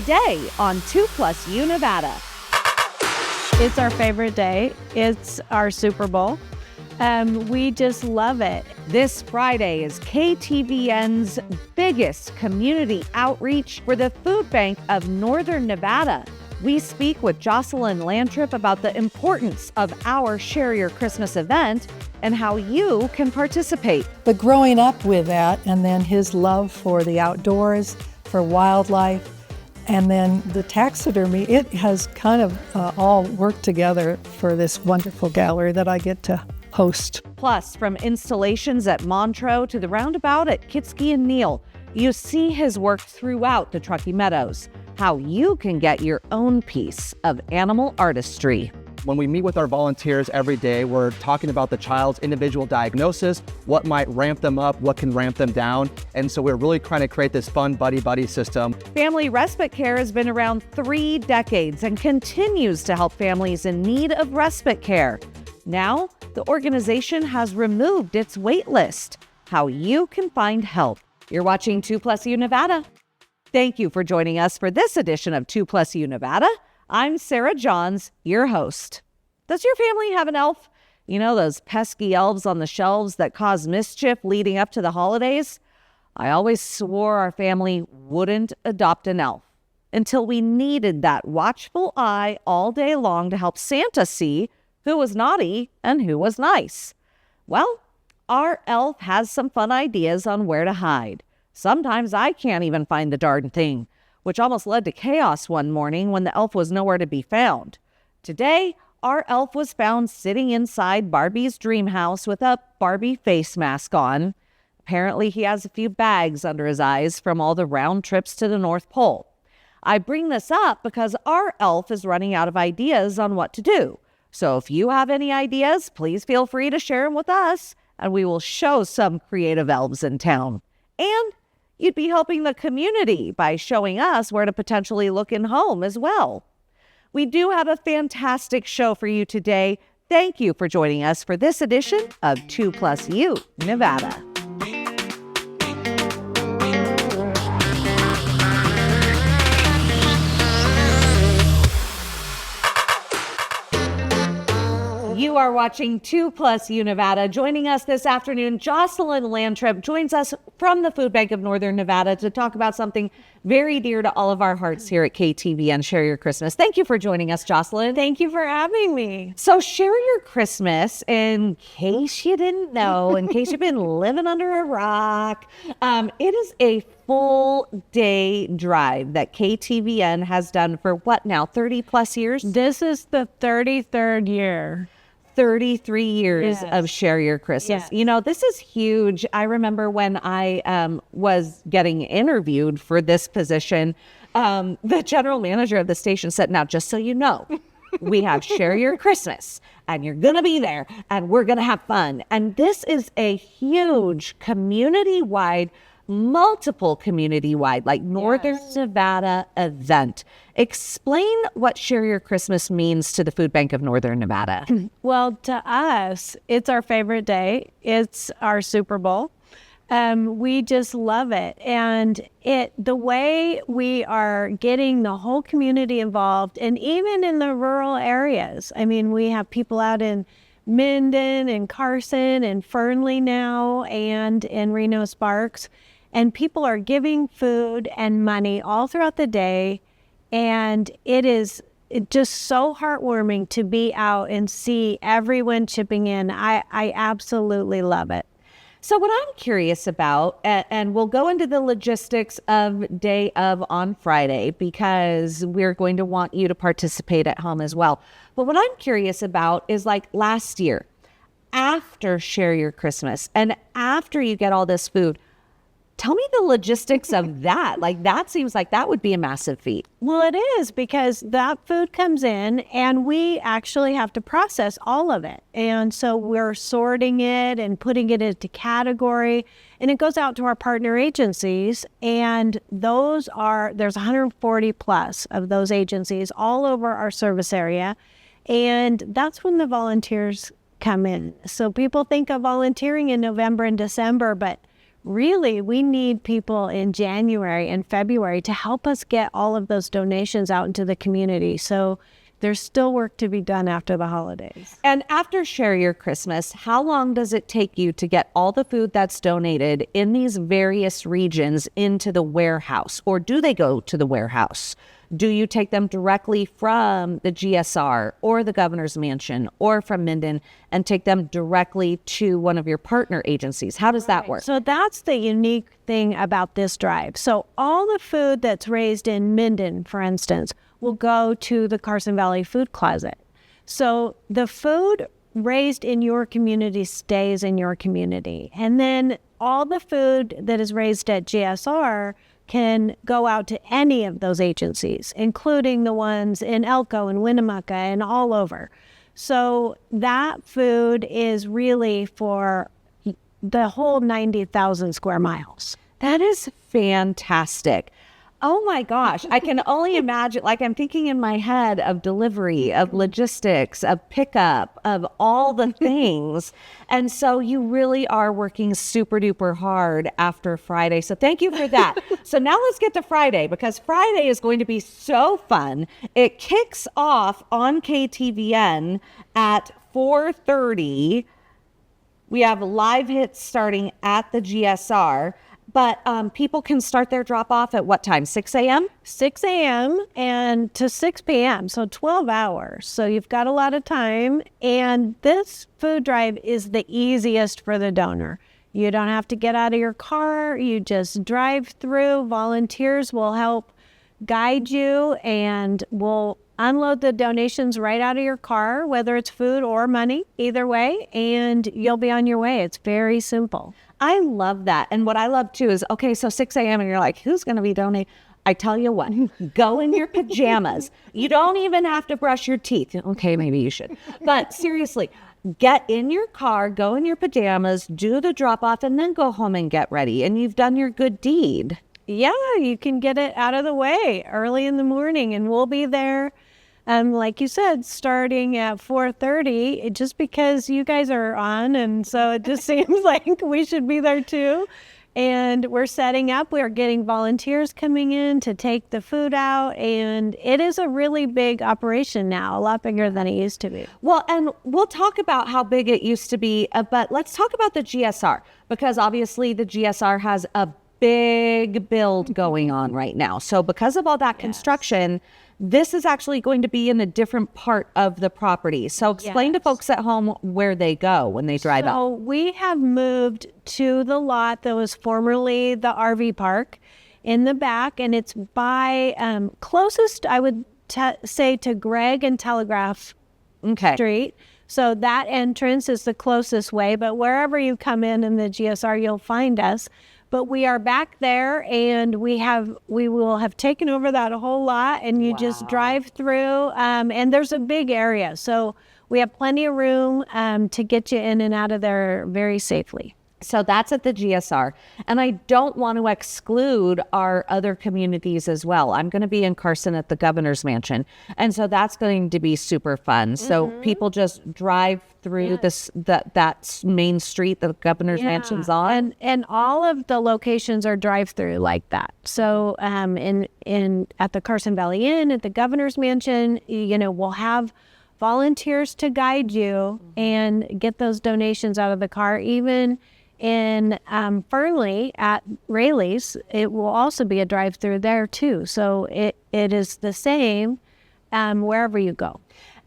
today on 2+U Nevada. It's our favorite day. It's our Super Bowl. We just love it. This Friday is KTVN's biggest community outreach for the Food Bank of Northern Nevada. We speak with Jocelyn Lantrip about the importance of our Share Your Christmas event and how you can participate. But growing up with that, and then his love for the outdoors, for wildlife, and then the taxidermy, it has kind of all worked together for this wonderful gallery that I get to host. Plus, from installations at Montreux to the roundabout at Kitski and Neal, you see his work throughout the Truckee Meadows, how you can get your own piece of animal artistry. When we meet with our volunteers every day, we're talking about the child's individual diagnosis, what might ramp them up, what can ramp them down. And so we're really trying to create this fun buddy-buddy system. Family Respite Care has been around 3 decades and continues to help families in need of respite care. Now, the organization has removed its wait list. How you can find help. You're watching 2+U Nevada. Thank you for joining us for this edition of 2+U Nevada. I'm Sarah Johns, your host. Does your family have an elf? You know, those pesky elves on the shelves that cause mischief leading up to the holidays? I always swore our family wouldn't adopt an elf until we needed that watchful eye all day long to help Santa see who was naughty and who was nice. Well, our elf has some fun ideas on where to hide. Sometimes I can't even find the darn thing, which almost led to chaos one morning when the elf was nowhere to be found. Today, our elf was found sitting inside Barbie's dream house with a Barbie face mask on. Apparently, he has a few bags under his eyes from all the round trips to the North Pole. I bring this up because our elf is running out of ideas on what to do. So if you have any ideas, please feel free to share them with us, and we will show some creative elves in town. And you'd be helping the community by showing us where to potentially look in home as well. We do have a fantastic show for you today. Thank you for joining us for this edition of 2+U Nevada. You are watching 2+U Nevada. Joining us this afternoon, Jocelyn Lantrip joins us from the Food Bank of Northern Nevada to talk about something very dear to all of our hearts here at KTVN, Share Your Christmas. Thank you for joining us, Jocelyn. Thank you for having me. So Share Your Christmas, in case you didn't know, in case you've been living under a rock, it is a full day drive that KTVN has done for what now, 30 plus years? This is the 33rd year. 33 years Yes. of Share Your Christmas. Yes. You know, this is huge. I remember when I was getting interviewed for this position, the general manager of the station said, now, just so you know, we have Share Your Christmas and you're going to be there and we're going to have fun. And this is a huge community-wide, multiple community-wide, like Northern Nevada event. Explain what Share Your Christmas means to the Food Bank of Northern Nevada. Well, to us, it's our favorite day. It's our Super Bowl. We just love it. And the way we are getting the whole community involved, and even in the rural areas. I mean, we have people out in Minden and Carson and Fernley now and in Reno Sparks. And people are giving food and money all throughout the day. And it is just so heartwarming to be out and see everyone chipping in. I absolutely love it. So what I'm curious about, and we'll go into the logistics of day of on Friday because we're going to want you to participate at home as well. But what I'm curious about is like last year, after Share Your Christmas and after you get all this food, tell me the logistics of that. Like, that seems like that would be a massive feat. Well, it is, because that food comes in and we actually have to process all of it. And so we're sorting it and putting it into category, and it goes out to our partner agencies. And there's 140 plus of those agencies all over our service area. And that's when the volunteers come in. So people think of volunteering in November and December, but really, we need people in January and February to help us get all of those donations out into the community. So there's still work to be done after the holidays. And after Share Your Christmas, how long does it take you to get all the food that's donated in these various regions into the warehouse? Or do they go to the warehouse? Do you take them directly from the GSR or the governor's mansion or from Minden and take them directly to one of your partner agencies? How does that work? So that's the unique thing about this drive. So all the food that's raised in Minden, for instance, will go to the Carson Valley Food Closet. So the food raised in your community stays in your community. And then all the food that is raised at GSR can go out to any of those agencies, including the ones in Elko and Winnemucca and all over. So that food is really for the whole 90,000 square miles. That is fantastic. Oh my gosh. I can only imagine, like I'm thinking in my head of delivery, of logistics, of pickup, of all the things. And so you really are working super duper hard after Friday. So thank you for that. So now let's get to Friday, because Friday is going to be so fun. It kicks off on KTVN at 4:30. We have live hits starting at the GSR. But people can start their drop-off at what time, 6 a.m.? 6 a.m. and to 6 p.m., so 12 hours. So you've got a lot of time. And this food drive is the easiest for the donor. You don't have to get out of your car. You just drive through. Volunteers will help guide you and will unload the donations right out of your car, whether it's food or money, either way, and you'll be on your way. It's very simple. I love that. And what I love too is, okay, so 6 a.m. and you're like, who's going to be donating? I tell you what, go in your pajamas. You don't even have to brush your teeth. Okay, maybe you should. But seriously, get in your car, go in your pajamas, do the drop off, and then go home and get ready. And you've done your good deed. Yeah, you can get it out of the way early in the morning, and we'll be there. Like you said, starting at 4:30, just because you guys are on, and so it just seems like we should be there too. And we're setting up. We're getting volunteers coming in to take the food out, and it is a really big operation now, a lot bigger than it used to be. Well, and we'll talk about how big it used to be, but let's talk about the GSR, because obviously the GSR has a big build going on right now. So because of all that construction, this is actually going to be in a different part of the property. So explain to folks at home where they go when they drive up. So we have moved to the lot that was formerly the RV park in the back, and it's by closest, I would say, to Gregg and Telegraph Street. So that entrance is the closest way, but wherever you come in the GSR, you'll find us. But we are back there, and we will have taken over that whole lot, and you just drive through, and there's a big area. So we have plenty of room to get you in and out of there very safely. So that's at the GSR. And I don't want to exclude our other communities as well. I'm going to be in Carson at the governor's mansion. And so that's going to be super fun. So people just drive through that main street the governor's mansion's on. And all of the locations are drive-through like that. So at the Carson Valley Inn, at the governor's mansion, we'll have volunteers to guide you and get those donations out of the car. Even in Fernley at Rayleigh's, it will also be a drive-through there too. So it is the same wherever you go.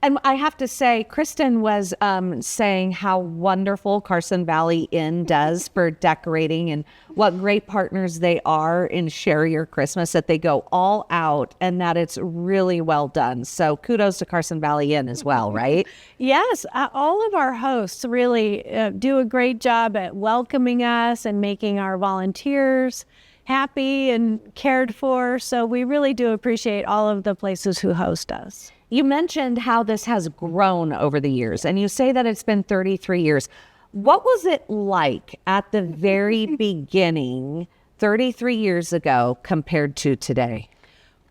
And I have to say, Kristen was saying how wonderful Carson Valley Inn does for decorating, and what great partners they are in Share Your Christmas, that they go all out and that it's really well done. So kudos to Carson Valley Inn as well, right? Yes, all of our hosts really do a great job at welcoming us and making our volunteers happy and cared for. So we really do appreciate all of the places who host us. You mentioned how this has grown over the years, and you say that it's been 33 years. What was it like at the very beginning, 33 years ago, compared to today?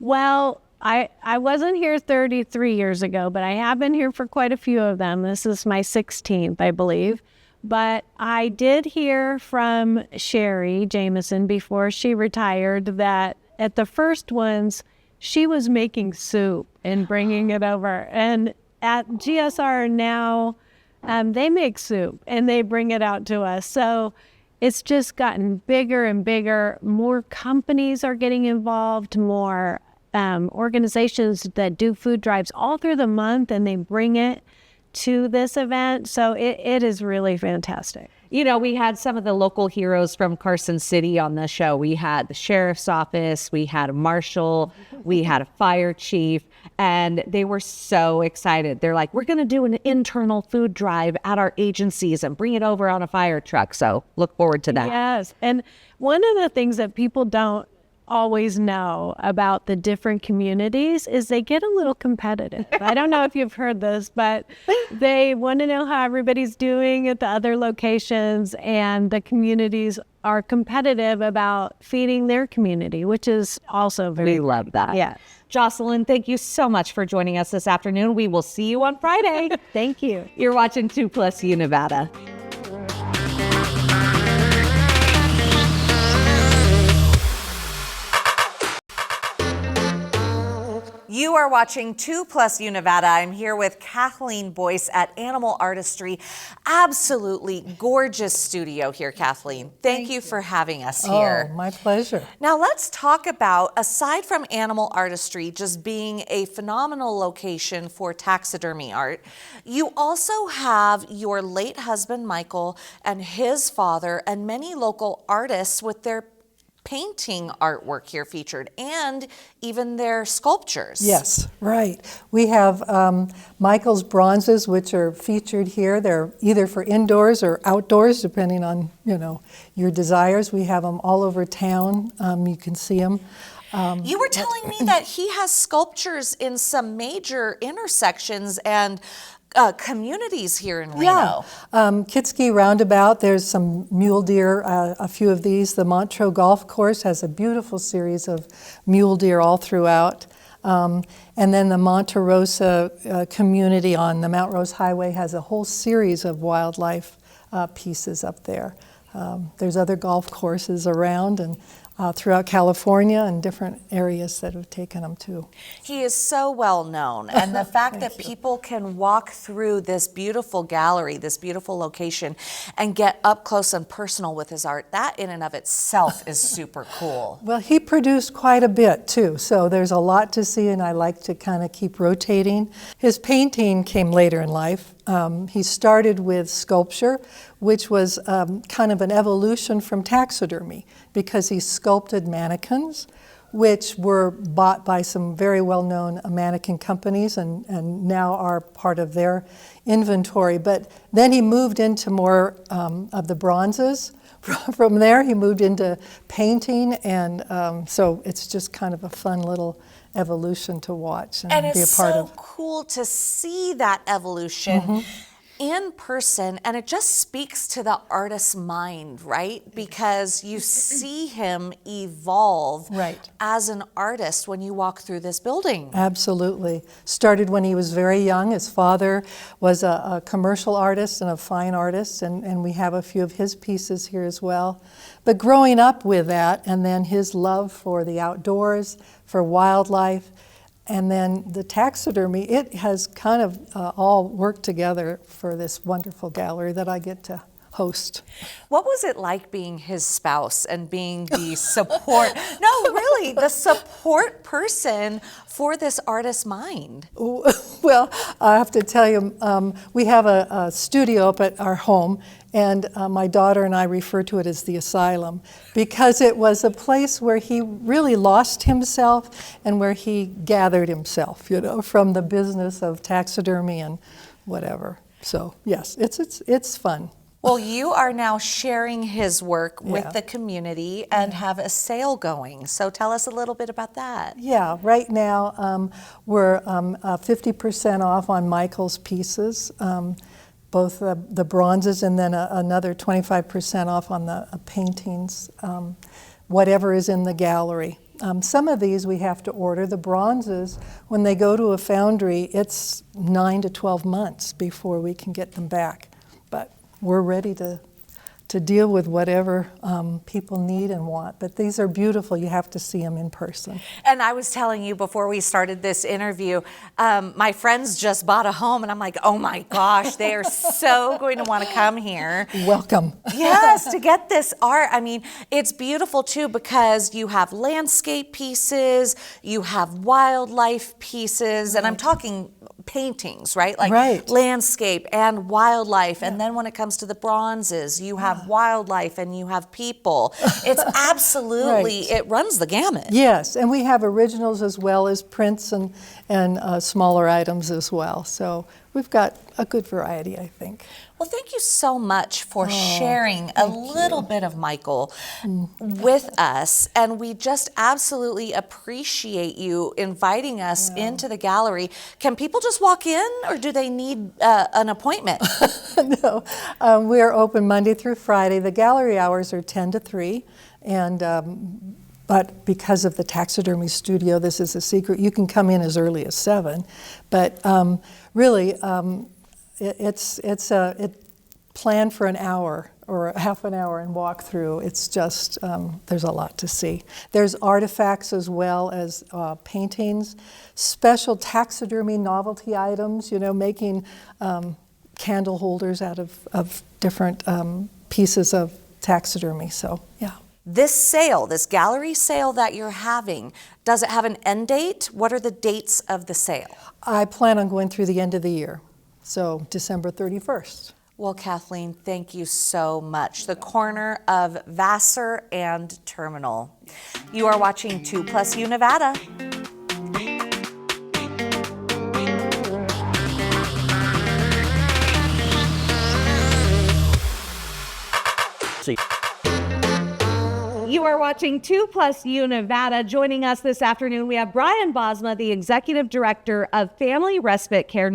Well, I wasn't here 33 years ago, but I have been here for quite a few of them. This is my 16th, I believe. But I did hear from Sherry Jameson before she retired that at the first ones, she was making soup and bringing it over. And at GSR now, they make soup and they bring it out to us. So it's just gotten bigger and bigger. More companies are getting involved, more organizations that do food drives all through the month, and they bring it to this event. So it is really fantastic. You know, we had some of the local heroes from Carson City on the show. We had the sheriff's office, we had a marshal, we had a fire chief, and they were so excited. They're like, we're going to do an internal food drive at our agencies and bring it over on a fire truck. So look forward to that. Yes. And one of the things that people don't always know about the different communities is they get a little competitive. I don't know if you've heard this, but they want to know how everybody's doing at the other locations, and the communities are competitive about feeding their community, which is also very We love that. Yeah. Jocelyn, thank you so much for joining us this afternoon. We will see you on Friday. Thank you. You're watching 2+U Nevada. You are watching 2+U Nevada. I'm here with Kathleen Boyce at Animal Artistry. Absolutely gorgeous studio here, Kathleen. Thank you for having us here. Oh, my pleasure. Now let's talk about, aside from Animal Artistry just being a phenomenal location for taxidermy art, you also have your late husband, Michael, and his father, and many local artists with their painting artwork here featured, and even their sculptures. Yes, right. We have Michael's bronzes, which are featured here. They're either for indoors or outdoors, depending on, your desires. We have them all over town. You can see them. You were telling me that he has sculptures in some major intersections and communities here in Reno. Yeah, Kitski Roundabout, there's some mule deer, a few of these. The Montreux Golf Course has a beautiful series of mule deer all throughout. And then the Monte Rosa community on the Mount Rose Highway has a whole series of wildlife pieces up there. There's other golf courses around and throughout California and different areas that have taken them too. He is so well known, and the fact that people can walk through this beautiful gallery, this beautiful location, and get up close and personal with his art, that in and of itself is super cool. Well, he produced quite a bit too, so there's a lot to see, and I like to kind of keep rotating. His painting came later in life. He started with sculpture, which was kind of an evolution from taxidermy, because he sculpted mannequins, which were bought by some very well-known mannequin companies and now are part of their inventory. But then he moved into more of the bronzes. From there, he moved into painting, and so it's just kind of a fun little evolution to watch and be a part of. And it's so cool to see that evolution in person, and it just speaks to the artist's mind, right? Because you see him evolve as an artist when you walk through this building. Absolutely. Started when he was very young. His father was a commercial artist and a fine artist, and we have a few of his pieces here as well. But growing up with that, and then his love for the outdoors, for wildlife, and then the taxidermy, it has kind of all worked together for this wonderful gallery that I get to host. What was it like being his spouse and being the support, no, really, the support person for this artist's mind? Well, I have to tell you, we have a studio up at our home, and my daughter and I refer to it as the asylum, because it was a place where he really lost himself and where he gathered himself, from the business of taxidermy and whatever. So yes, it's fun. Well, you are now sharing his work with the community and have a sale going. So tell us a little bit about that. Yeah, right now we're 50% off on Michael's pieces, both the bronzes, and then another 25% off on the paintings, whatever is in the gallery. Some of these we have to order. The bronzes, when they go to a foundry, it's 9 to 12 months before we can get them back. But we're ready to deal with whatever people need and want. But these are beautiful. You have to see them in person. And I was telling you before we started this interview, my friends just bought a home, and I'm like, oh my gosh, they are so going to want to come here. Welcome. Yes, to get this art. I mean, it's beautiful too because you have landscape pieces, you have wildlife pieces, and I'm talking paintings, right? Like landscape and wildlife. And then when it comes to the bronzes, you have wildlife and you have people. It's absolutely, it runs the gamut. Yes, and we have originals as well as prints and smaller items as well. So we've got a good variety, I think. Well, thank you so much for sharing a little bit of Michael with us. And we just absolutely appreciate you inviting us into the gallery. Can people just walk in, or do they need an appointment? No, we're open Monday through Friday. The gallery hours are 10 to 3. And but because of the taxidermy studio, this is a secret. You can come in as early as 7. But really, it's planned for an hour or half an hour and walk through. It's just, there's a lot to see. There's artifacts as well as paintings, special taxidermy novelty items, making candle holders out of different pieces of taxidermy, so yeah. This sale, this gallery sale that you're having, does it have an end date? What are the dates of the sale? I plan on going through the end of the year, so December 31st. Well, Kathleen, thank you so much. The corner of Vassar and Terminal. You are watching 2+U Nevada. You are watching 2+U Nevada. Joining us this afternoon, we have Brian Bosma, the Executive Director of Family Respite Care,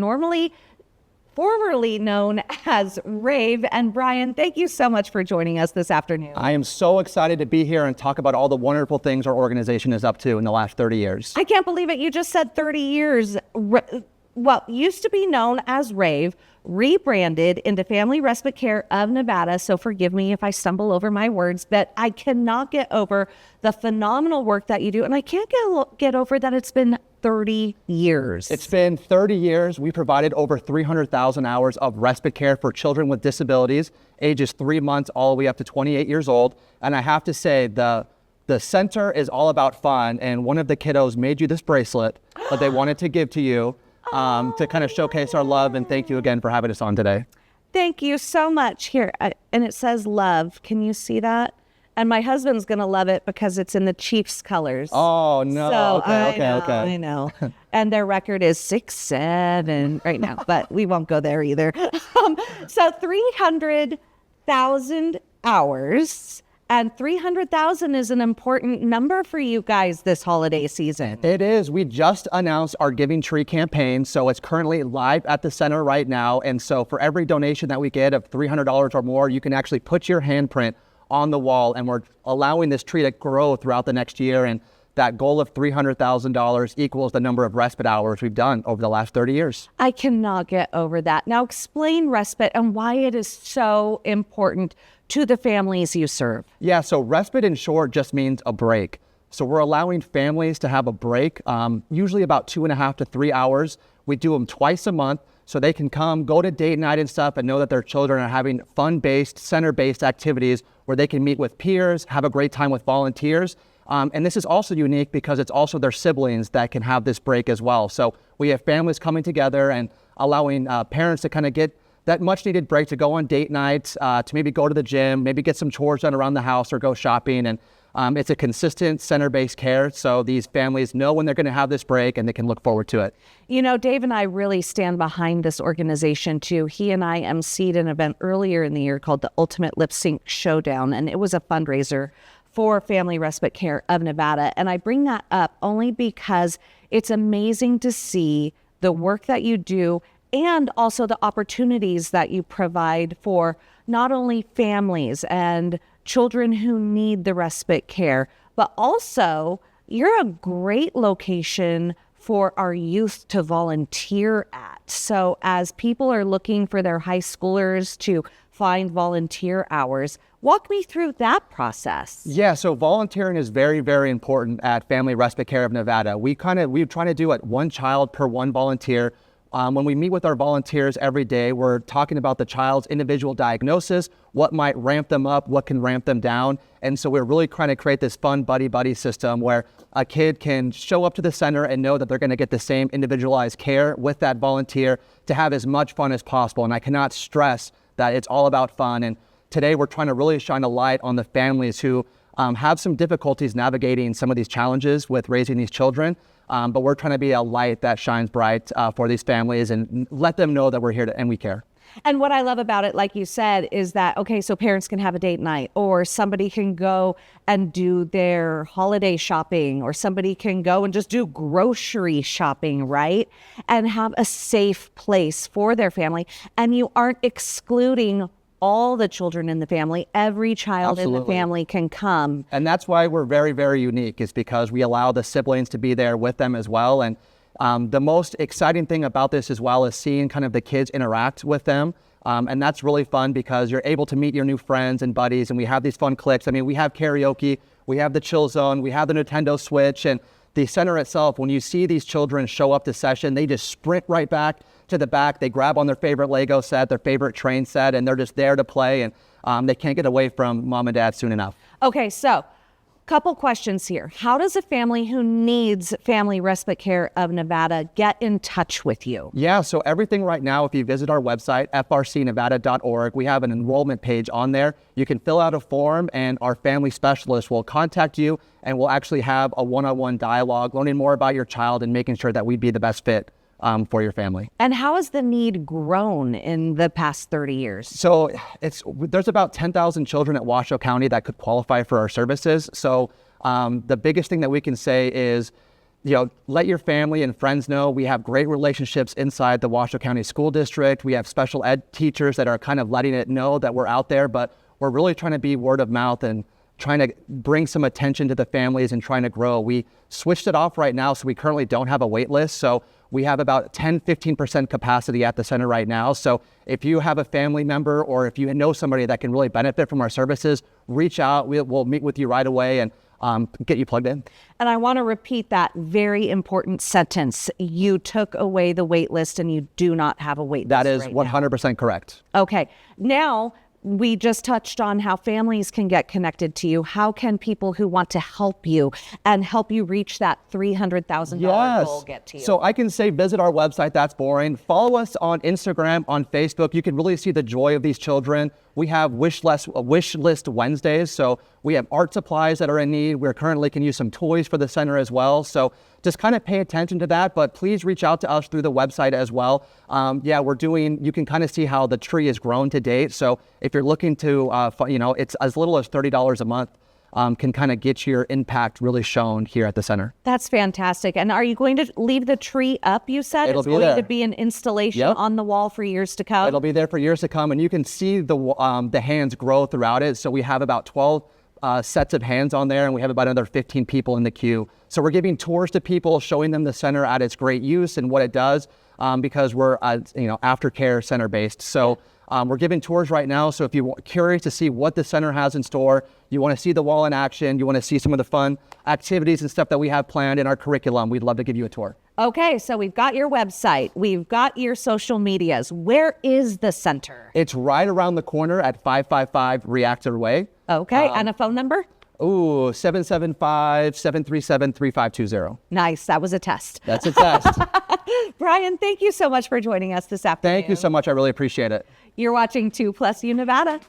formerly known as RAVE. And Brian, thank you so much for joining us this afternoon. I am so excited to be here and talk about all the wonderful things our organization is up to in the last 30 years. I can't believe it. You just said 30 years. Well, used to be known as RAVE, rebranded into Family Respite Care of Nevada. So forgive me if I stumble over my words, but I cannot get over the phenomenal work that you do. And I can't get over that it's been 30 years. It's been 30 years. We provided over 300,000 hours of respite care for children with disabilities, ages 3 months all the way up to 28 years old. And I have to say, the center is all about fun. And one of the kiddos made you this bracelet that they wanted to give to you. To kind of showcase our love, and thank you again for having us on today. Thank you so much. Here, and it says love. Can you see that? And my husband's going to love it because it's in the Chiefs colors. Oh, no. So Okay. I know. And their record is 6-7 right now, but we won't go there either. So 300,000 hours. And 300,000 is an important number for you guys this holiday season. It is. We just announced our Giving Tree campaign, so it's currently live at the center right now. And so for every donation that we get of $300 or more, you can actually put your handprint on the wall, and we're allowing this tree to grow throughout the next year. And that goal of $300,000 equals the number of respite hours we've done over the last 30 years. I cannot get over that. Now explain respite and why it is so important to the families you serve. Yeah, so respite in short just means a break. So we're allowing families to have a break, usually about 2.5 to 3 hours. We do them twice a month so they can come, go to date night and stuff, and know that their children are having fun-based, center-based activities where they can meet with peers, have a great time with volunteers. And this is also unique because it's also their siblings that can have this break as well. So we have families coming together and allowing parents to kind of get that much needed break to go on date nights, to maybe go to the gym, maybe get some chores done around the house or go shopping. And it's a consistent center-based care. So these families know when they're going to have this break and they can look forward to it. You know, Dave and I really stand behind this organization too. He and I emceed an event earlier in the year called the Ultimate Lip Sync Showdown, and it was a fundraiser for Family Respite Care of Nevada. And I bring that up only because it's amazing to see the work that you do and also the opportunities that you provide for not only families and children who need the respite care, but also you're a great location for our youth to volunteer at. So as people are looking for their high schoolers to find volunteer hours. Walk me through that process. Yeah, so volunteering is very, very important at Family Respite Care of Nevada. We try to do it one child per one volunteer. When we meet with our volunteers every day, we're talking about the child's individual diagnosis, what might ramp them up, what can ramp them down. And so we're really trying to create this fun buddy-buddy system where a kid can show up to the center and know that they're going to get the same individualized care with that volunteer to have as much fun as possible. And I cannot stress that it's all about fun. And today we're trying to really shine a light on the families who have some difficulties navigating some of these challenges with raising these children. But we're trying to be a light that shines bright for these families and let them know that we're here and we care. And what I love about it, like you said, is that, okay, so parents can have a date night, or somebody can go and do their holiday shopping, or somebody can go and just do grocery shopping, right? And have a safe place for their family. And you aren't excluding all the children in the family. Every child in the family can come. And that's why we're very, very unique, is because we allow the siblings to be there with them as well. And the most exciting thing about this as well is seeing kind of the kids interact with them. And that's really fun because you're able to meet your new friends and buddies, and we have these fun clips. I mean, we have karaoke, we have the chill zone, we have the Nintendo Switch, and the center itself, when you see these children show up to session, they just sprint right back to the back. They grab on their favorite Lego set, their favorite train set, and they're just there to play, and they can't get away from mom and dad soon enough. Okay, so couple questions here. How does a family who needs Family Respite Care of Nevada get in touch with you? Yeah, so everything right now, if you visit our website, frcnevada.org, we have an enrollment page on there. You can fill out a form and our family specialist will contact you and we'll actually have a one-on-one dialogue, learning more about your child and making sure that we'd be the best fit for your family. And how has the need grown in the past 30 years? So there's about 10,000 children at Washoe County that could qualify for our services. So the biggest thing that we can say is, let your family and friends know we have great relationships inside the Washoe County School District. We have special ed teachers that are kind of letting it know that we're out there, but we're really trying to be word of mouth and trying to bring some attention to the families and trying to grow. We switched it off right now, so we currently don't have a wait list. So we have about 10-15% capacity at the center right now. So if you have a family member or if you know somebody that can really benefit from our services, reach out. We'll meet with you right away and get you plugged in. And I want to repeat that very important sentence. You took away the wait list and you do not have a wait list. That is right 100% correct. Okay. Now, we just touched on how families can get connected to you. How can people who want to help you and help you reach that $300,000 goal get to you? So I can say visit our website. That's boring. Follow us on Instagram, on Facebook. You can really see the joy of these children. We have wish list Wednesdays. So we have art supplies that are in need. We're currently can use some toys for the center as well. So just kind of pay attention to that, but please reach out to us through the website as well. You can kind of see how the tree has grown to date. So if you're looking to, it's as little as $30 a month. Can kind of get your impact really shown here at the center. That's fantastic. And are you going to leave the tree up, you said? It'll it's be going there. to be an installation on the wall for years to come? It'll be there for years to come, and you can see the hands grow throughout it. So we have about 12 sets of hands on there, and we have about another 15 people in the queue. So we're giving tours to people, showing them the center at its great use and what it does, because we're aftercare center based. So we're giving tours right now. So if you're curious to see what the center has in store, you want to see the wall in action, you want to see some of the fun activities and stuff that we have planned in our curriculum, we'd love to give you a tour. Okay, so we've got your website, we've got your social medias. Where is the center? It's right around the corner at 555 Reactor Way. Okay, and a phone number? 775-737-3520. Nice, that was a test. That's a test. Brian, thank you so much for joining us this afternoon. Thank you so much, I really appreciate it. You're watching 2+U Nevada.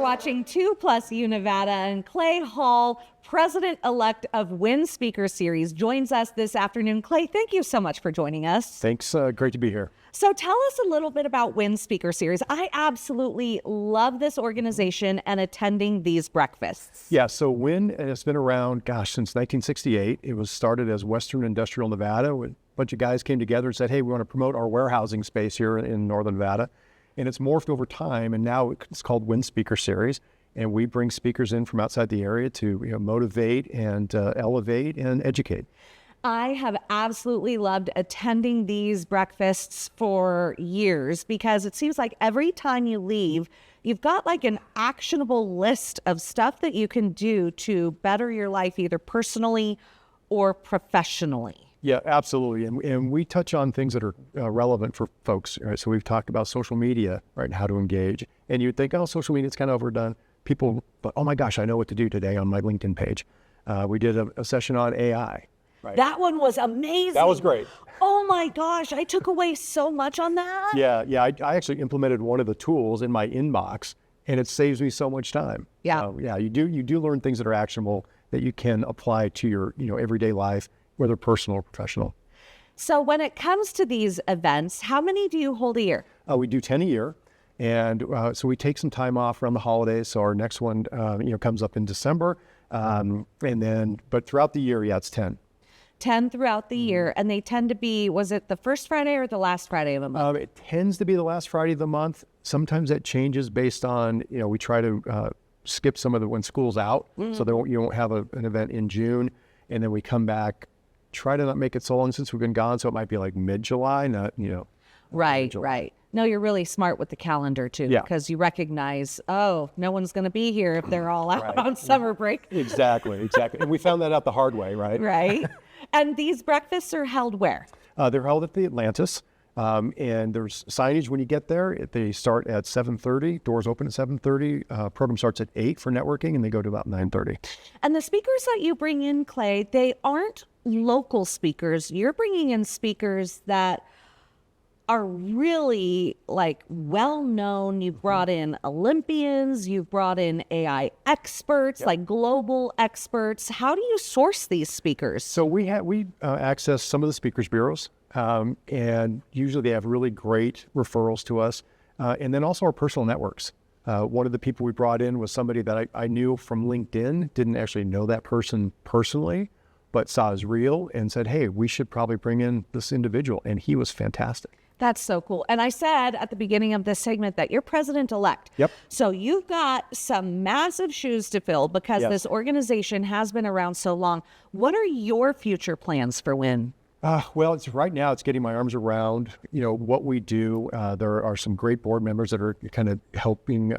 Watching 2+U Nevada, and Clay Hall, President-elect of WIN Speaker Series, joins us this afternoon. Clay, thank you so much for joining us. Thanks. Great to be here. So tell us a little bit about WIN Speaker Series. I absolutely love this organization and attending these breakfasts. Yeah, so WIN has been around, since 1968. It was started as Western Industrial Nevada. A bunch of guys came together and said, hey, we want to promote our warehousing space here in Northern Nevada. And it's morphed over time, and now it's called WIN Speaker Series. And we bring speakers in from outside the area to motivate and elevate and educate. I have absolutely loved attending these breakfasts for years because it seems like every time you leave, you've got like an actionable list of stuff that you can do to better your life, either personally or professionally. Yeah, absolutely. And we touch on things that are relevant for folks. Right? So we've talked about social media, right, and how to engage. And you'd think, oh, social media is kind of overdone. People, but oh my gosh, I know what to do today on my LinkedIn page. We did a session on AI. Right. That one was amazing. That was great. Oh my gosh, I took away so much on that. Yeah. I actually implemented one of the tools in my inbox, and it saves me so much time. Yeah. You do learn things that are actionable that you can apply to your everyday life, whether personal or professional. So when it comes to these events, how many do you hold a year? We do 10 a year. And so we take some time off around the holidays. So our next one, comes up in December. But throughout the year, it's 10. 10 throughout the year, and they tend to be, was it the first Friday or the last Friday of the month? It tends to be the last Friday of the month. Sometimes that changes based on, we try to skip some of when school's out. So you won't have an event in June. And then we come back, try to not make it so long since we've been gone. So it might be like mid-July, not, Right, mid-July. right. No, you're really smart with the calendar too, because you recognize, no one's going to be here if they're all out on summer break. Exactly. And we found that out the hard way, right? Right. And these breakfasts are held where? They're held at the Atlantis, and there's signage when you get there. They start at 7:30. Doors open at 7:30. Program starts at 8 for networking, and they go to about 9:30. And the speakers that you bring in, Clay, they aren't local speakers. You're bringing in speakers that are really like well-known. You've brought in Olympians, you've brought in AI experts, like global experts. How do you source these speakers? So we access some of the speakers bureaus, and usually they have really great referrals to us. And then also our personal networks. One of the people we brought in was somebody that I knew from LinkedIn, didn't actually know that person personally, but saw as real and said, hey, we should probably bring in this individual. And he was fantastic. That's so cool. And I said at the beginning of this segment that you're president-elect. Yep. So you've got some massive shoes to fill because this organization has been around so long. What are your future plans for WIN? Well, right now it's getting my arms around, what we do. There are some great board members that are kind of helping,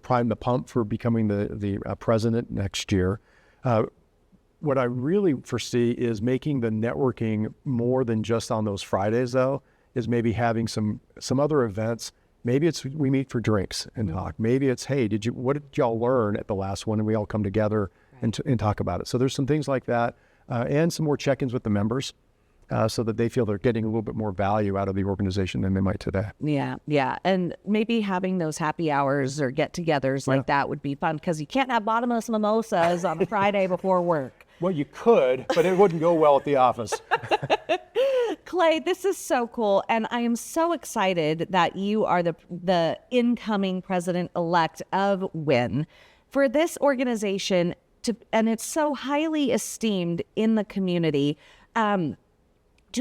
prime the pump for becoming the president next year. What I really foresee is making the networking more than just on those Fridays, though. Is maybe having some other events. Maybe it's we meet for drinks and talk. Maybe it's, hey, what did y'all learn at the last one? And we all come together and talk about it. So there's some things like that, and some more check-ins with the members, so that they feel they're getting a little bit more value out of the organization than they might today. Yeah. And maybe having those happy hours or get-togethers like that would be fun, because you can't have bottomless mimosas on a Friday before work. Well, you could, but it wouldn't go well at the office. Clay, this is so cool, and I am so excited that you are the incoming president-elect of WIN. For this organization, and it's so highly esteemed in the community, to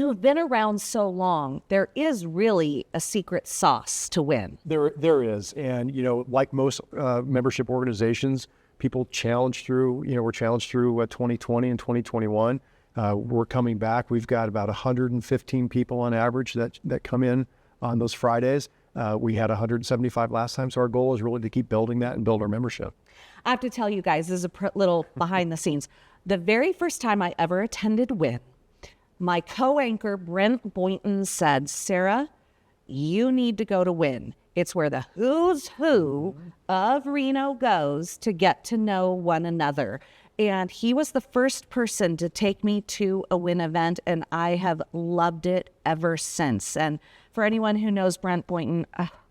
have been around so long, there is really a secret sauce to WIN. There is, and like most membership organizations, people challenge through. We're challenged through 2020 and 2021. We're coming back. We've got about 115 people on average that come in on those Fridays. We had 175 last time, so our goal is really to keep building that and build our membership. I have to tell you guys, this is a little behind the scenes. The very first time I ever attended WIN, my co-anchor Brent Boynton said, Sarah, you need to go to WIN. It's where the who's who of Reno goes to get to know one another. And he was the first person to take me to a WIN event, and I have loved it ever since. And for anyone who knows Brent Boynton,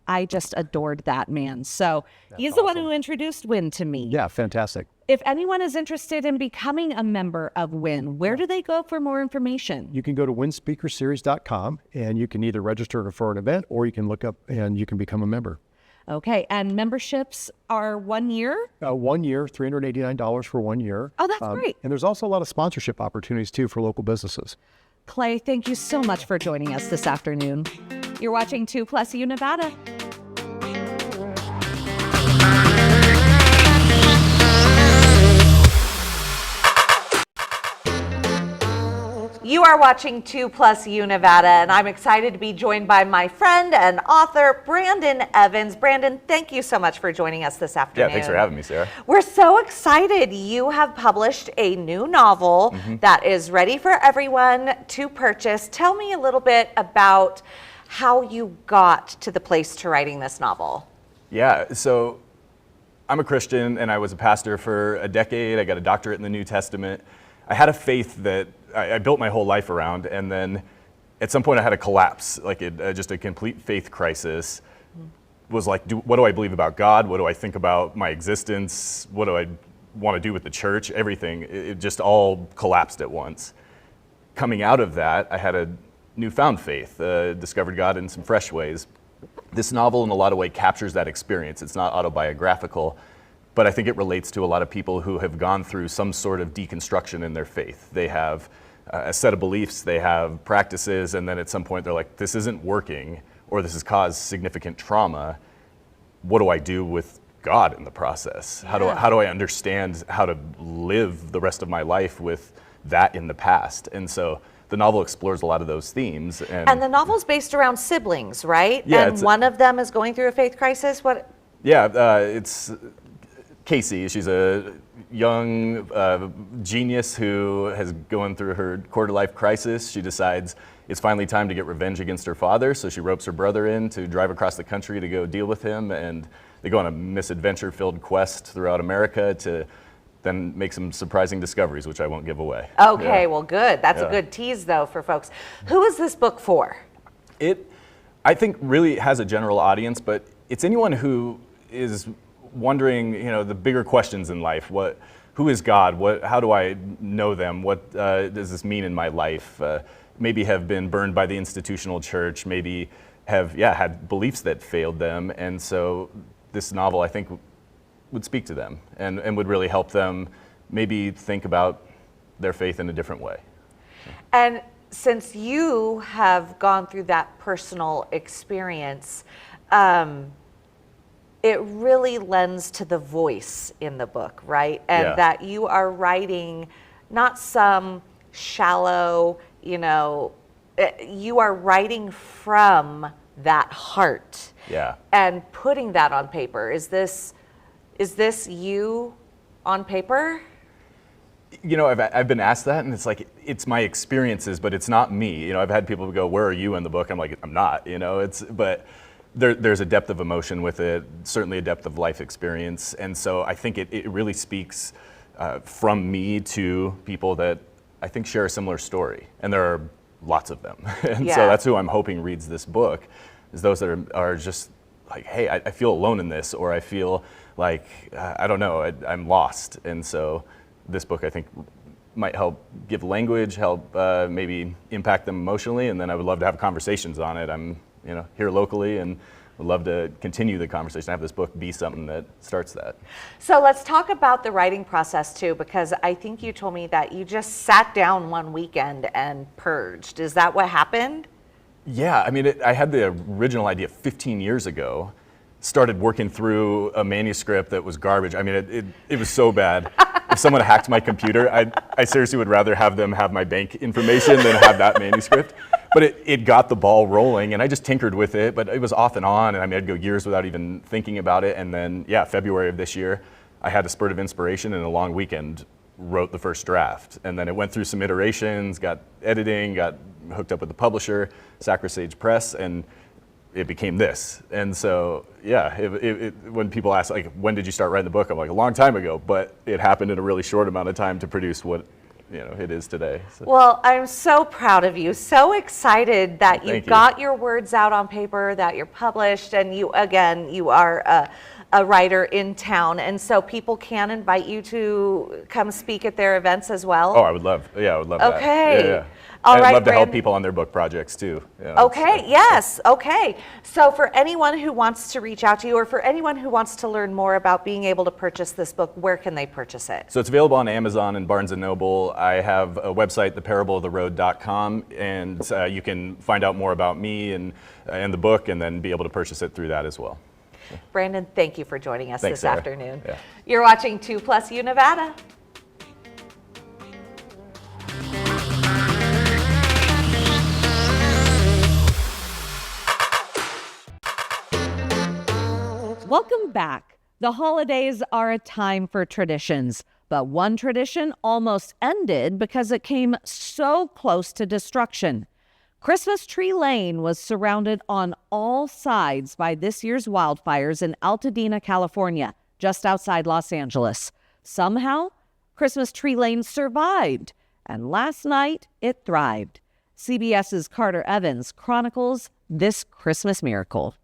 I just adored that man. So he's the one who introduced WIN to me. Yeah, fantastic. If anyone is interested in becoming a member of WIN, where do they go for more information? You can go to winspeakerseries.com, and you can either register for an event, or you can look up and you can become a member. Okay, and memberships are 1 year? 1 year, $389 for 1 year. Oh, that's great. And there's also a lot of sponsorship opportunities, too, for local businesses. Clay, thank you so much for joining us this afternoon. You're watching 2+U Nevada. You are watching 2+U Nevada, and I'm excited to be joined by my friend and author, Brandon Evans. Brandon, thank you so much for joining us this afternoon. Yeah, thanks for having me, Sarah. We're so excited. You have published a new novel that is ready for everyone to purchase. Tell me a little bit about how you got to the place to writing this novel. Yeah, so I'm a Christian, and I was a pastor for a decade. I got a doctorate in the New Testament. I had a faith that I built my whole life around, and then at some point I had a collapse, like just a complete faith crisis. Was like, what do I believe about God? What do I think about my existence? What do I want to do with the church? Everything, it just all collapsed at once. Coming out of that, I had a newfound faith, discovered God in some fresh ways. This novel in a lot of ways captures that experience. It's not autobiographical, but I think it relates to a lot of people who have gone through some sort of deconstruction in their faith. They have a set of beliefs, they have practices, and then at some point they're like, this isn't working, or this has caused significant trauma. What do I do with God in the process? How do I understand how to live the rest of my life with that in the past? And so the novel explores a lot of those themes. And the novel's based around siblings, right? Yeah, and one of them is going through a faith crisis? What? Yeah, it's Casey. She's a young genius who has gone through her quarter-life crisis. She decides it's finally time to get revenge against her father, so she ropes her brother in to drive across the country to go deal with him, and they go on a misadventure-filled quest throughout America to then make some surprising discoveries, which I won't give away. Okay, well, good. That's a good tease, though, for folks. Who is this book for? It, I think, really has a general audience, but it's anyone who is wondering, the bigger questions in life. Who is God? How do I know them? What does this mean in my life? Maybe have been burned by the institutional church. Maybe have had beliefs that failed them. And so this novel, I think, would speak to them and would really help them maybe think about their faith in a different way. And since you have gone through that personal experience, it really lends to the voice in the book, right? And that you are writing not some shallow, you are writing from that heart. Yeah. And putting that on paper. Is this you on paper? I've been asked that, and it's like, it's my experiences, but it's not me. I've had people go, where are you in the book? I'm like, I'm not, but there's a depth of emotion with it, certainly a depth of life experience. And so I think it really speaks from me to people that I think share a similar story. And there are lots of them. And so that's who I'm hoping reads this book, is those that are just like, hey, I feel alone in this, or I feel like, I don't know, I'm lost. And so this book, I think, might help give language, help maybe impact them emotionally, and then I would love to have conversations on it. I'm here locally, and would love to continue the conversation, have this book be something that starts that. So let's talk about the writing process too, because I think you told me that you just sat down one weekend and purged. Is that what happened? Yeah, I had the original idea 15 years ago, started working through a manuscript that was garbage. It was so bad. If someone hacked my computer, I seriously would rather have them have my bank information than have that manuscript. But it got the ball rolling, and I just tinkered with it, but it was off and on, and I'd go years without even thinking about it. And then, February of this year, I had a spurt of inspiration, and a long weekend wrote the first draft. And then it went through some iterations, got editing, got hooked up with the publisher, Sacrisage Press, and it became this. And so, when people ask, like, when did you start writing the book? I'm like, a long time ago, but it happened in a really short amount of time to produce what it is today. So. Well, I'm so proud of you. So excited that you got your words out on paper, that you're published, and you are a writer in town. And so people can invite you to come speak at their events as well? Oh, I would love that. Okay. Yeah. All right, I'd love to help Brandon. people on their book projects too. Okay, yes, okay. So for anyone who wants to reach out to you, or for anyone who wants to learn more about being able to purchase this book, where can they purchase it? So it's available on Amazon and Barnes & Noble. I have a website, theparableoftheroad.com, and you can find out more about me and the book, and then be able to purchase it through that as well. Brandon, thank you for joining us Thanks, this Sarah. afternoon. Yeah. You're watching 2+U Nevada. Welcome back. The holidays are a time for traditions, but one tradition almost ended because it came so close to destruction. Christmas Tree Lane was surrounded on all sides by this year's wildfires in Alta, Dena, California, just outside Los Angeles. Somehow, Christmas Tree Lane survived, and last night it thrived. CBS's Carter Evans chronicles this Christmas miracle.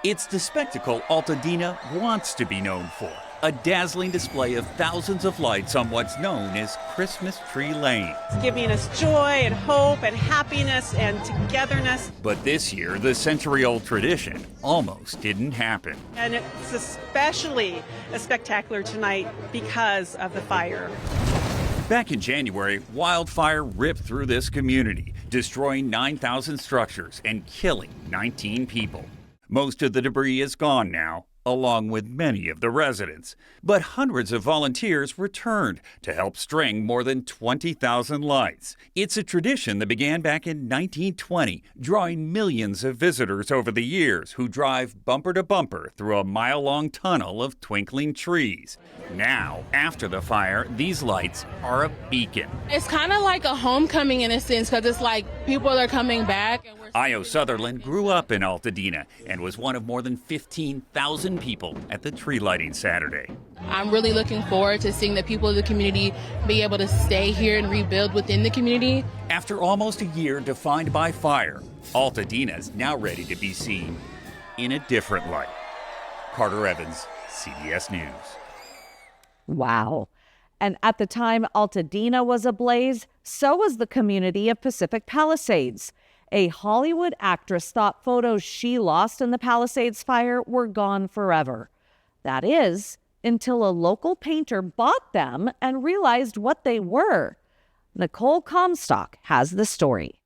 It's the spectacle Alta Dena wants to be known for. A dazzling display of thousands of lights on what's known as Christmas Tree Lane. It's giving us joy and hope and happiness and togetherness. But this year, the century-old tradition almost didn't happen. And it's especially spectacular tonight because of the fire. Back in January, wildfire ripped through this community, destroying 9,000 structures and killing 19 people. Most of the debris is gone now, along with many of the residents. But hundreds of volunteers returned to help string more than 20,000 lights. It's a tradition that began back in 1920, drawing millions of visitors over the years who drive bumper to bumper through a mile-long tunnel of twinkling trees. Now, after the fire, these lights are a beacon. It's kind of like a homecoming in a sense, because it's like people are coming back. Io Sutherland grew up in Alta Dena and was one of more than 15,000 people at the tree lighting Saturday. I'm really looking forward to seeing the people of the community be able to stay here and rebuild within the community. After almost a year defined by fire, Alta Dena is now ready to be seen in a different light. Carter Evans, CBS News. Wow. And at the time Alta Dena was ablaze, so was the community of Pacific Palisades. A Hollywood actress thought photos she lost in the Palisades fire were gone forever. That is, until a local painter bought them and realized what they were. Nicole Comstock has the story.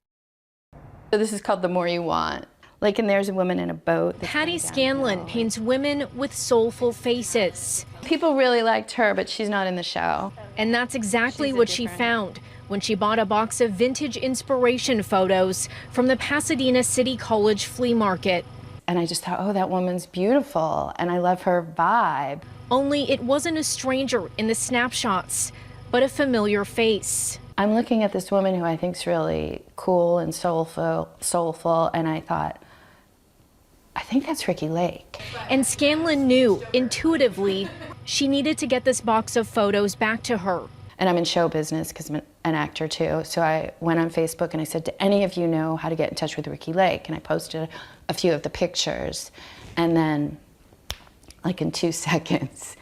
So this is called The More You Want. Like, and there's a woman in a boat. Patty Scanlon paints women with soulful faces. People really liked her, but she's not in the show. And that's exactly what she found when she bought a box of vintage inspiration photos from the Pasadena City College flea market. And I just thought, oh, that woman's beautiful, and I love her vibe. Only it wasn't a stranger in the snapshots, but a familiar face. I'm looking at this woman who I think's really cool and soulful, and I thought, I think that's Ricki Lake. And Scanlon knew intuitively she needed to get this box of photos back to her. And I'm in show business because I'm an actor too. So I went on Facebook and I said, do any of you know how to get in touch with Ricki Lake? And I posted a few of the pictures. And then, like in 2 seconds,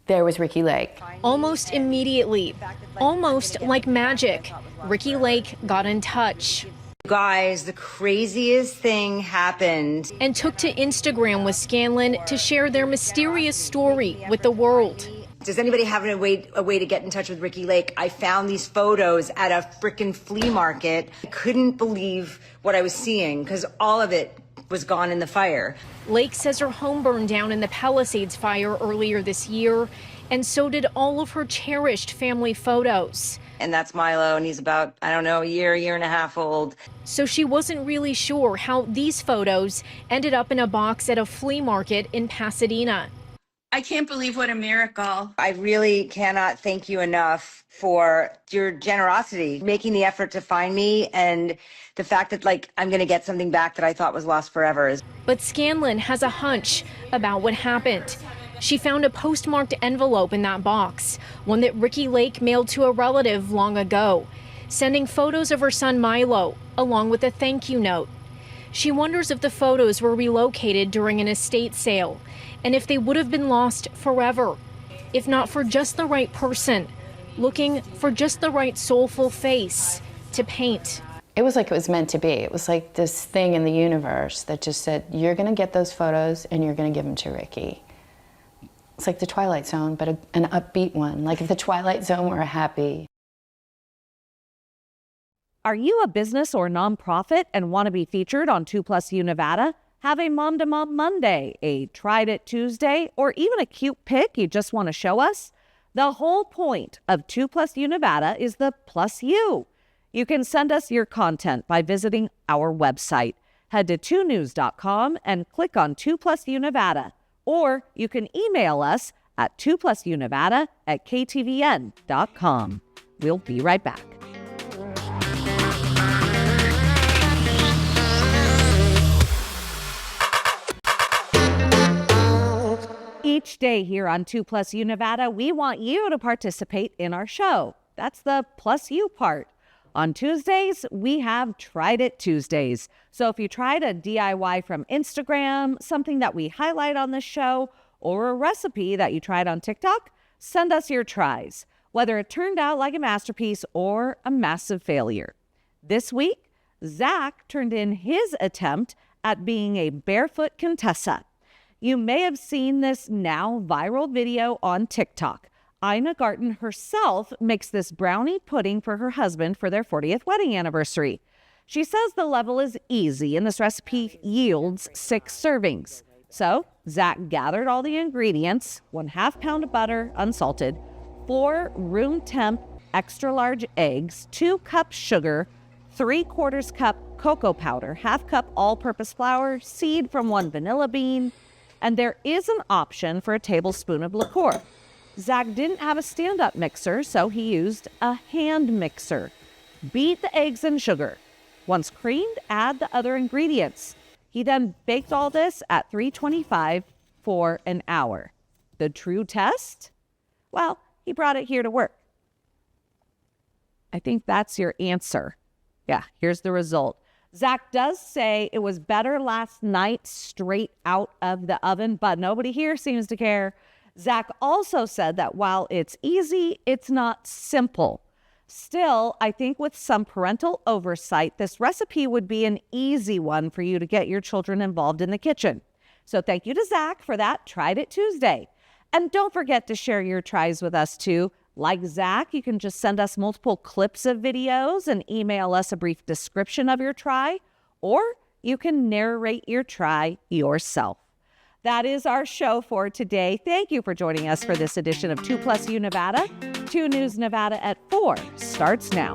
there was Ricki Lake. Almost immediately, almost like magic, Ricki Lake got in touch. Guys, the craziest thing happened. And took to Instagram with Scanlon to share their mysterious story with the world. Does anybody have a way to get in touch with Ricki Lake? I found these photos at a frickin' flea market. I couldn't believe what I was seeing because all of it was gone in the fire. Lake says her home burned down in the Palisades fire earlier this year, and so did all of her cherished family photos. And that's Milo, and he's about, I don't know, a year and a half old. So she wasn't really sure how these photos ended up in a box at a flea market in Pasadena. I can't believe what a miracle. I really cannot thank you enough for your generosity, making the effort to find me, and the fact that, like, I'm going to get something back that I thought was lost forever. But Scanlon has a hunch about what happened. She found a postmarked envelope in that box, one that Ricki Lake mailed to a relative long ago, sending photos of her son Milo, along with a thank you note. She wonders if the photos were relocated during an estate sale, and if they would have been lost forever, if not for just the right person, looking for just the right soulful face to paint. It was like it was meant to be. It was like this thing in the universe that just said, you're gonna get those photos and you're gonna give them to Ricki. It's like the Twilight Zone, but an upbeat one, like if the Twilight Zone were happy. Are you a business or nonprofit and want to be featured on 2+U Nevada? Have a Mom to Mom Monday, a Tried It Tuesday, or even a cute pic you just want to show us? The whole point of 2+U Nevada is the plus you. You can send us your content by visiting our website. Head to 2news.com and click on 2+U Nevada. Or you can email us at 2+UNevada@ktvn.com. We'll be right back. Each day here on 2+U Nevada, we want you to participate in our show. That's the plus you part. On Tuesdays, we have Tried It Tuesdays. So if you tried a DIY from Instagram, something that we highlight on the show, or a recipe that you tried on TikTok, send us your tries, whether it turned out like a masterpiece or a massive failure. This week, Zach turned in his attempt at being a barefoot Contessa. You may have seen this now viral video on TikTok. Ina Garten herself makes this brownie pudding for her husband for their 40th wedding anniversary. She says the level is easy and this recipe yields 6 servings. So Zach gathered all the ingredients, 1/2 pound of butter, unsalted, 4 room temp extra large eggs, 2 cups sugar, 3/4 cup cocoa powder, 1/2 cup all-purpose flour, seed from 1 vanilla bean, and there is an option for a tablespoon of liqueur. Zach didn't have a stand-up mixer, so he used a hand mixer. Beat the eggs and sugar. Once creamed, add the other ingredients. He then baked all this at 325 for an hour. The true test? Well, he brought it here to work. I think that's your answer. Yeah, here's the result. Zach does say it was better last night straight out of the oven, but nobody here seems to care. Zach also said that while it's easy, it's not simple. Still, I think with some parental oversight, this recipe would be an easy one for you to get your children involved in the kitchen. So thank you to Zach for that Tried It Tuesday. And don't forget to share your tries with us too. Like Zach, you can just send us multiple clips of videos and email us a brief description of your try, or you can narrate your try yourself. That is our show for today. Thank you for joining us for this edition of 2+U Nevada. 2 News Nevada at 4 starts now.